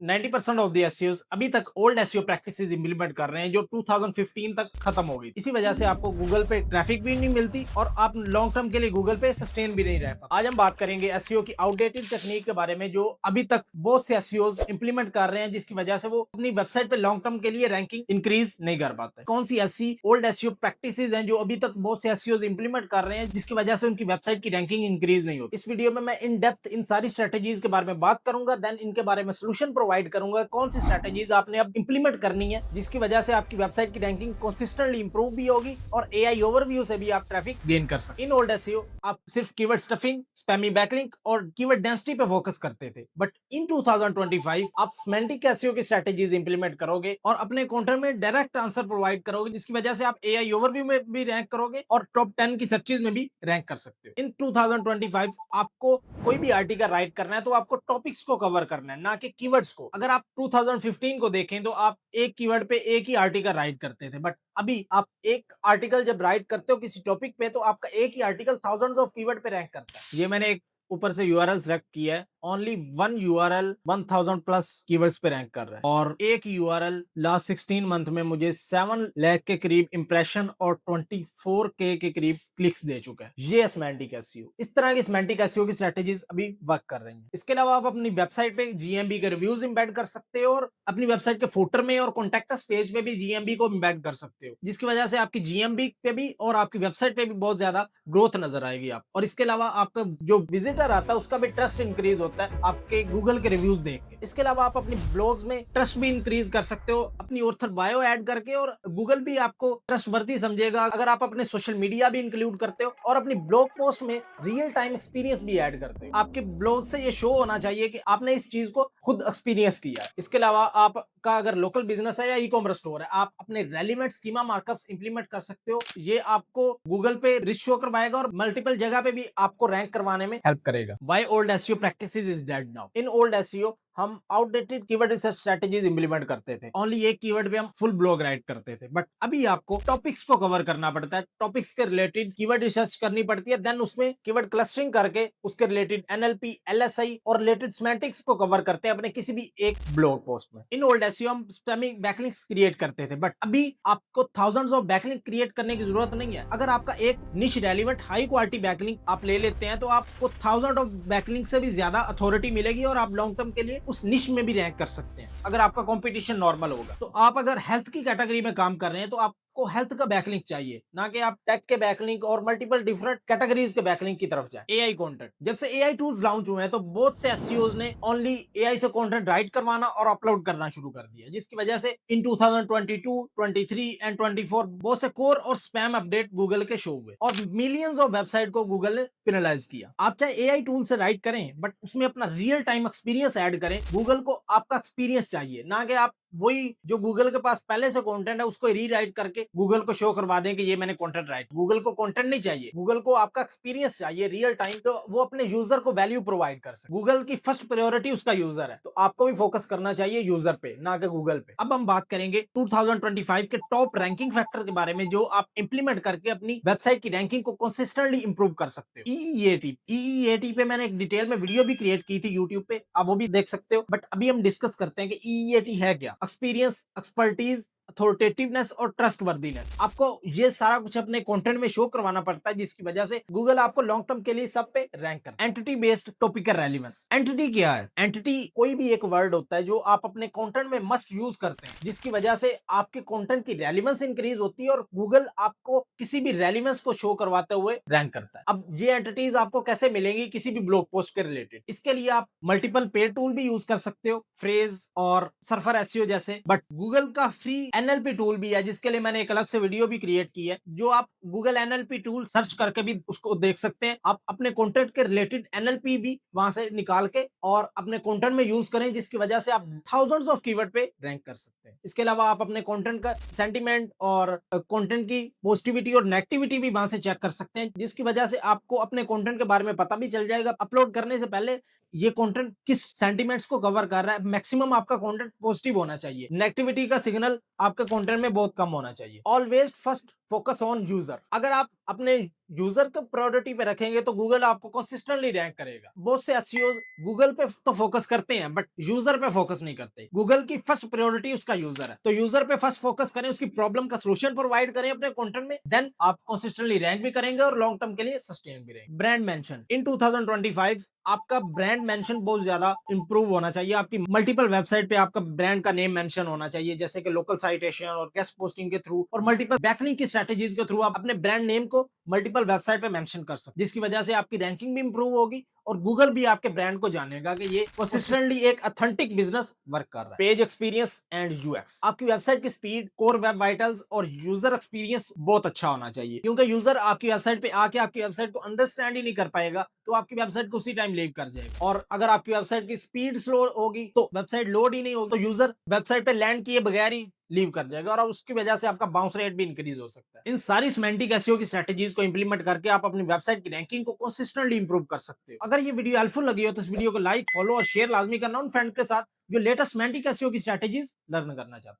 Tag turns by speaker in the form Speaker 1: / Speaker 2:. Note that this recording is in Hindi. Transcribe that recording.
Speaker 1: 90% ऑफ द एसईओज अभी तक ओल्ड एसईओ प्रैक्टिसेस इंप्लीमेंट कर रहे हैं जो 2015 तक खत्म हो गई। इसी वजह से आपको गूगल पे ट्रैफिक भी नहीं मिलती और आप लॉन्ग टर्म के लिए गूगल पे सस्टेन भी नहीं रह पाते। आज हम बात करेंगे एसईओ की आउटडेटेड टेक्निक के बारे में जो अभी तक बहुत से एसईओज इंप्लीमेंट कर रहे हैं, जिसकी वजह से वो अपनी वेबसाइट पे लॉन्ग टर्म के लिए रैंकिंग इंक्रीज नहीं कर पाते। कौन सी ऐसी ओल्ड एसईओ प्रैक्टिसेस हैं जो अभी तक बहुत से एसईओज इंप्लीमेंट कर रहे हैं, जिसकी वजह से उनकी वेबसाइट की रैंकिंग इंक्रीज नहीं होती। इस वीडियो में मैं इन डेप्थ इन सारी स्ट्रेटेजीज के बारे में बात करूंगा, देन इनके बारे में सोल्यूशन प्रोवाइड करूंगा। कौन सी स्ट्रेटेजीज आपने अब इंप्लीमेंट करनी है जिसकी वजह से आपकी वेबसाइट की रैंकिंग कंसिस्टेंटली इंप्रूव भी होगी और एआई ओवरव्यू से भी आप ट्रैफिक गेन कर सकते। इन ओल्ड एसईओ आप सिर्फ कीवर्ड स्टफिंग, स्पैमी बैकलिंक और कीवर्ड डेंसिटी पे फोकस करते थे, बट इन 2025 आप सेमेंटिक एसईओ की स्ट्रेटेजीज इंप्लीमेंट करोगे और अपने कंटेंट में डायरेक्ट आंसर प्रोवाइड करोगे, जिसकी वजह से आप एआई ओवरव्यू में भी रैंक करोगे और टॉप 10 की सर्चेज में भी रैंक कर सकते हो। इन 2025 आपको कोई भी आर्टिकल राइट करना है तो आपको टॉपिक्स को कवर करना है, ना कि कीवर्ड्स को। अगर आप 2015 को देखें तो आप एक कीवर्ड पे एक ही आर्टिकल राइट करते थे, बट अभी आप एक आर्टिकल जब राइट करते हो किसी टॉपिक पे तो आपका एक ही आर्टिकल थाउजेंड्स ऑफ कीवर्ड पे रैंक करता है। ये मैंने एक ऊपर से यूआरएल सेलेक्ट किया है, only one URL 1000 plus keywords पे रैंक कर रहा है और एक यूआरएल लास्ट 16 मंथ में मुझे 7 लाख के करीब इंप्रेशन और 24K के करीब क्लिक्स दे चुका है। ये सेमेंटिक एसईओ, इस तरह की सेमेंटिक एसईओ की स्ट्रेटेजीज अभी वर्क कर रही हैं। इसके अलावा आप अपनी वेबसाइट पे जीएमबी के रिव्यूज इंबेड कर सकते हो और अपनी वेबसाइट के फुटर में और कॉन्टैक्ट अस पेज पे भी जीएमबी को इंबेड कर सकते हो, जिसकी वजह से आपकी जीएमबी पे भी और आपकी वेबसाइट पे भी बहुत ज्यादा ग्रोथ नजर आएगी आप। और इसके अलावा आपका जो विजिटर आता है उसका भी ट्रस्ट इंक्रीज होता है आपके गूगल के रिव्यूज देख के। इसके अलावा आप अपनी ब्लॉग्स में ट्रस्ट भी इंक्रीज कर सकते हो अपनी ऑथर बायो ऐड करके, और गूगल भी आपको ट्रस्ट वर्दी समझेगा अगर आप अपने सोशल मीडिया भी इंक्लूड करते हो और अपनी ब्लॉग पोस्ट में रियल टाइम एक्सपीरियंस भी ऐड करते हो। आपके ब्लॉग से ये शो होना चाहिए कि आपने इस चीज को खुद एक्सपीरियंस किया है। इसके अलावा आपका अगर लोकल बिजनेस है या ई कॉमर्स स्टोर है, आप अपने रेलिवेंट स्कीमा मार्कअप्स इंप्लीमेंट कर सकते हो। ये आपको गूगल पे रिच शो करवाएगा और मल्टीपल जगह पे भी आपको रैंक करवाने में हेल्प करेगा। Why old SEO practices is dead now? In old SEO हम outdated keyword research strategies implement करते थे। ओनली एक कीवर्ड पे हम फुल ब्लॉग राइट करते थे, बट अभी आपको टॉपिक्स को कवर करना पड़ता है। टॉपिक्स के रिलेटेड कीवर्ड रिसर्च करनी पड़ती है, देन उसमें कीवर्ड क्लस्टरिंग करके उसके रिलेटेड एनएलपी, एलएसआई और रिलेटेड सेमेंटिक्स को कवर करते हैं अपने किसी भी एक ब्लॉग पोस्ट में। इन ओल्ड एसईओ हम स्पैमिंग बैकलिंक्स क्रिएट करते थे, बट अभी आपको थाउजेंड्स ऑफ बैकलिंक क्रिएट करने की जरूरत नहीं है। अगर आपका एक निश रेलिवेंट हाई क्वालिटी बैकलिंक आप ले लेते हैं तो आपको थाउजेंड ऑफ बैकलिंक से भी ज्यादा अथॉरिटी मिलेगी और आप लॉन्ग टर्म के लिए उस निश में भी रैंक कर सकते हैं। अगर आपका कंपटीशन नॉर्मल होगा तो आप अगर हेल्थ की कैटेगरी में काम कर रहे हैं तो आपको हेल्थ का बैकलिंक चाहिए, ना कि आप टेक के बैकलिंक और मल्टीपल डिफरेंट कैटेगरीज के बैकलिंक की तरफ जाए। एआई कंटेंट, जब से एआई टूल्स लॉन्च हुए हैं तो बहुत से एसईओज ने ओनली एआई से कंटेंट राइट करवाना और अपलोड करना शुरू कर दिया, जिसकी वजह से इन 2022, 23 एंड 24 बहुत से कोर और स्पैम अपडेट गूगल के शो हुए और मिलियंस ऑफ वेबसाइट को गूगल ने पेनलाइज किया। आप चाहे एआई टूल से राइट करें, बट उसमें अपना रियल टाइम एक्सपीरियंस ऐड करें। गूगल को आपका एक्सपीरियंस चाहिए, ना कि आप वही जो गूगल के पास पहले से कंटेंट है उसको रीराइट करके गूगल को शो करवा दें कि ये मैंने कंटेंट राइट। गूगल को कंटेंट नहीं चाहिए, गूगल को आपका एक्सपीरियंस चाहिए रियल टाइम, तो वो अपने यूजर को वैल्यू प्रोवाइड कर सके। गूगल की फर्स्ट प्रायोरिटी उसका यूजर है, तो आपको भी फोकस करना चाहिए यूजर पे, ना कि गूगल पे। अब हम बात करेंगे 2025 के टॉप रैंकिंग फैक्टर के बारे में जो आप इंप्लीमेंट करके अपनी वेबसाइट की रैंकिंग को कंसिस्टेंटली इंप्रूव कर सकते हो। ईईएटी पे मैंने एक डिटेल में वीडियो भी क्रिएट की थी यूट्यूब पे, आप वो भी देख सकते हो। बट अभी हम डिस्कस करते हैं कि ईईएटी है क्या। एक्सपीरियंस, एक्सपर्टीज, अथॉरिटेटिवनेस और ट्रस्टवर्दीनेस। आपको ये सारा कुछ अपने कंटेंट में शो करवाना पड़ता है, जिसकी वजह से गूगल आपको लॉन्ग टर्म के लिए सब पे रैंक करता है। Entity based topical relevance. Entity क्या है? एंटिटी कोई भी एक वर्ड होता है जो आप अपने कंटेंट में मस्ट यूज करते हैं, जिसकी वजह से आपके कंटेंट की रेलेवेंस इंक्रीज होती है और गूगल आपको किसी भी रेलेवेंस को शो करवाते हुए रैंक करता है। अब ये एंटिटीज आपको कैसे मिलेंगी किसी भी ब्लॉग पोस्ट के रिलेटेड? इसके लिए आप मल्टीपल पेड टूल भी यूज कर सकते हो, फ्रेज और सर्फर एसईओ जैसे, बट गूगल का फ्री एनएलपी टूल भी है, जिसके लिए मैंने एक अलग से वीडियो भी क्रिएट की है, जो आप गूगल एनएलपी टूल सर्च करके भी उसको देख सकते हैं। आप अपने कंटेंट के रिलेटेड एनएलपी भी वहां से निकाल के और अपने कंटेंट में यूज करें, जिसकी वजह से आप थाउजेंड्स ऑफ कीवर्ड पे रैंक कर सकते हैं। इसके अलावा आप अपने कंटेंट का सेंटीमेंट और कंटेंट की पॉजिटिविटी और नेगेटिविटी भी वहां से चेक कर सकते हैं, जिसकी वजह से आपको अपने कंटेंट के बारे में पता भी चल जाएगा अपलोड करने से पहले ये कंटेंट किस सेंटीमेंट्स को कवर कर रहा है। मैक्सिमम आपका कंटेंट पॉजिटिव होना चाहिए, नेगेटिविटी का सिग्नल आपके कंटेंट में बहुत कम होना चाहिए। Always first focus on user. अगर आप अपने यूजर को प्रायोरिटी पे रखेंगे तो गूगल आपको कंसिस्टेंटली रैंक करेगा। बहुत से एसईओज गूगल पे तो फोकस करते हैं बट यूजर पे फोकस नहीं करते। गूगल की फर्स्ट प्रायोरिटी उसका यूजर है, तो यूजर पे फर्स्ट फोकस करें, उसकी प्रॉब्लम का सोल्यूशन प्रोवाइड करें अपने कंटेंट में, देन आप कंसिस्टेंटली रैंक भी करेंगे और लॉन्ग टर्म के लिए सस्टेन भी रहेंगे। ब्रांड मेंशन इन 2025 आपका ब्रांड मेंशन बहुत ज्यादा इंप्रूव होना चाहिए। आपकी मल्टीपल वेबसाइट पे आपका ब्रांड का नेम मेंशन होना चाहिए, जैसे कि लोकल साइटेशन और गेस्ट पोस्टिंग के थ्रू और मल्टीपल बैकलिंक की स्ट्रेटेजीज के थ्रू आप अपने ब्रांड नेम को मल्टीपल वेबसाइट पे मेंशन कर सकते, जिसकी वजह से आपकी रैंकिंग भी इंप्रूव होगी और गूगल भी आपके ब्रांड को जानेगा कि ये कंसिस्टेंटली एक ऑथेंटिक बिजनेस वर्क कर रहा है। पेज एक्सपीरियंस एंड यूएक्स, आपकी वेबसाइट की स्पीड, कोर वेब वाइटल्स और यूजर एक्सपीरियंस बहुत अच्छा होना चाहिए, क्योंकि यूजर आपकी वेबसाइट पे आके आपकी वेबसाइट को अंडरस्टैंड ही नहीं कर पाएगा तो आपकी वेबसाइट को उसी टाइम लीव कर जाएगा। और अगर आपकी वेबसाइट की स्पीड स्लो होगी तो वेबसाइट लोड ही नहीं होगी, तो यूजर वेबसाइट पे लैंड किए बगैर ही लीव कर जाएगा और उसकी वजह से आपका बाउंस रेट भी इंक्रीज हो सकता है। इन सारी सिमेंटिक एसईओ की स्ट्रेटजीज को इंप्लीमेंट करके आप अपनी वेबसाइट की रैंकिंग को कंसिस्टेंटली इंप्रूव कर सकते हो। अगर ये वीडियो हेल्पफुल लगी हो तो इस वीडियो को लाइक, फॉलो और शेयर लाजमी करना उन फ्रेंड के साथ जो लेटेस्ट सिमेंटिक एसईओ की स्ट्रेटजीज लर्न करना चाहते हैं।